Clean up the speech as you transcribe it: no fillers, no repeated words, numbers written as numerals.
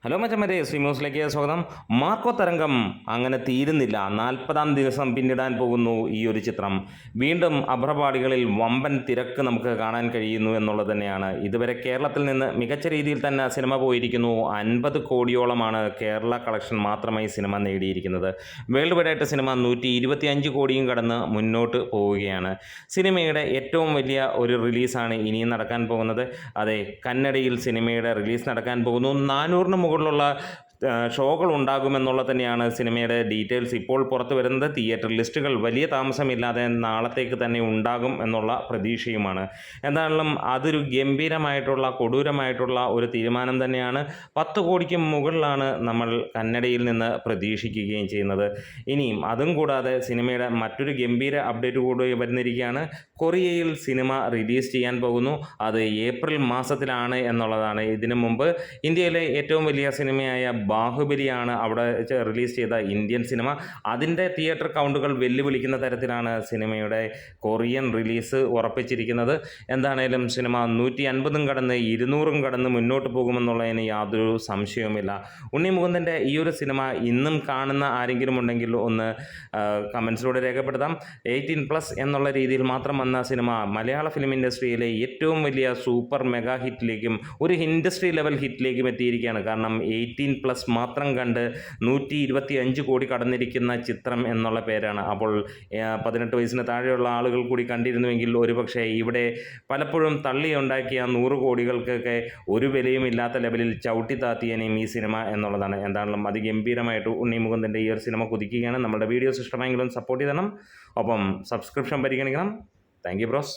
Hello മച്ചന്മാരെ, ശ്രീമോസിലേക്ക് സ്വാഗതം. Marco തരംഗം അങ്ങനെ തീരുന്നില്ല. 40-ാം ദിവസം പിന്നിടാൻ പോകുന്നു ഈ ഒരു ചിത്രം. വീണ്ടും അഭ്രപാളികളിൽ വമ്പൻ തിരക്ക് നമുക്ക് കാണാൻ കഴിയുന്നു എന്നുള്ളത് തന്നെയാണ്. ഇതുവരെ കേരളത്തിൽ നിന്ന് മികച്ച രീതിയിൽ തന്നെ സിനിമ പോയിരിക്കുന്നു. 50 കോടിയോളമാണ് കേരള കളക്ഷൻ മാത്രമായി സിനിമ നേടിയിരിക്കുന്നത്. വേൾഡ് വൈഡായിട്ട് സിനിമ 125 കോടിയും കടന്ന് മുന്നോട്ട് പോവുകയാണ്. സിനിമയുടെ ഏറ്റവും വലിയ ഒരു റിലീസാണ് ഇനിയും നടക്കാൻ പോകുന്നത്. അതെ, കന്നഡയിൽ സിനിമയുടെ റിലീസ് നടക്കാൻ പോകുന്നു. 400-ന് മുകളിലുള്ള ഷോകൾ ഉണ്ടാകുമെന്നുള്ളത് തന്നെയാണ് സിനിമയുടെ ഡീറ്റെയിൽസ് ഇപ്പോൾ പുറത്തു വരുന്നത്. തിയേറ്റർ ലിസ്റ്റുകൾ വലിയ താമസമില്ലാതെ നാളത്തേക്ക് തന്നെ ഉണ്ടാകും എന്നുള്ള പ്രതീക്ഷയുമാണ്. എന്തായാലും അതൊരു ഗംഭീരമായിട്ടുള്ള കൊടൂരമായിട്ടുള്ള ഒരു തീരുമാനം തന്നെയാണ്. 10 കോടിക്ക് മുകളിലാണ് നമ്മൾ കന്നഡയിൽ നിന്ന് പ്രതീക്ഷിക്കുകയും ചെയ്യുന്നത്. ഇനിയും അതും കൂടാതെ സിനിമയുടെ മറ്റൊരു ഗംഭീര അപ്ഡേറ്റ് കൂടി വരുന്നിരിക്കുകയാണ്. കൊറിയയിൽ സിനിമ റിലീസ് ചെയ്യാൻ പോകുന്നു. അത് ഏപ്രിൽ മാസത്തിലാണ് എന്നുള്ളതാണ്. ഇതിനു മുമ്പ് ഇന്ത്യയിലെ ഏറ്റവും വലിയ സിനിമയായ ബാഹുബലിയാണ് അവിടെ റിലീസ് ചെയ്ത ഇന്ത്യൻ സിനിമ. അതിൻ്റെ തിയേറ്റർ കൗണ്ടുകൾ വെല്ലുവിളിക്കുന്ന തരത്തിലാണ് സിനിമയുടെ കൊറിയൻ റിലീസ് ഉറപ്പിച്ചിരിക്കുന്നത്. എന്താണേലും സിനിമ 150-ഉം കടന്ന് 200-ഉം കടന്ന് മുന്നോട്ട് പോകുമെന്നുള്ളതിന് യാതൊരു സംശയവുമില്ല. ഉണ്ണി മുകുന്ദൻ്റെ ഈ ഒരു സിനിമ ഇന്നും കാണുന്ന ആരെങ്കിലും ഉണ്ടെങ്കിൽ ഒന്ന് കമൻസിലൂടെ രേഖപ്പെടുത്താം. 18+ എന്നുള്ള രീതിയിൽ മാത്രം വന്ന സിനിമ മലയാള ഫിലിം ഇൻഡസ്ട്രിയിലെ ഏറ്റവും വലിയ സൂപ്പർ മെഗാ ഹിറ്റിലേക്കും ഒരു ഇൻഡസ്ട്രി ലെവൽ ഹിറ്റിലേക്കും എത്തിയിരിക്കുകയാണ്. കാരണം 18+ മാത്രം കണ്ട് 125 കോടി കടന്നിരിക്കുന്ന ചിത്രം എന്നുള്ള പേരാണ്. അപ്പോൾ 18 വയസ്സിന് താഴെയുള്ള ആളുകൾ കൂടി കണ്ടിരുന്നുവെങ്കിൽ ഒരുപക്ഷെ ഇവിടെ പലപ്പോഴും തള്ളിയുണ്ടാക്കിയ 100 കോടികൾക്കൊക്കെ ഒരു വിലയുമില്ലാത്ത ലെവലിൽ ചവിട്ടി താത്തിയനെയും ഈ സിനിമ എന്നുള്ളതാണ്. എന്താണെങ്കിലും അതിഗംഭീരമായിട്ട് ഉണ്ണി മുകുന്ദൻ്റെ ഈ ഒരു സിനിമ കുതിക്കുകയാണ്. നമ്മുടെ വീഡിയോസ് ഇഷ്ടമായെങ്കിലും സപ്പോർട്ട് ചെയ്യണം. ഒപ്പം സബ്സ്ക്രിപ്ഷൻ പരിഗണിക്കണം. Thank you bros.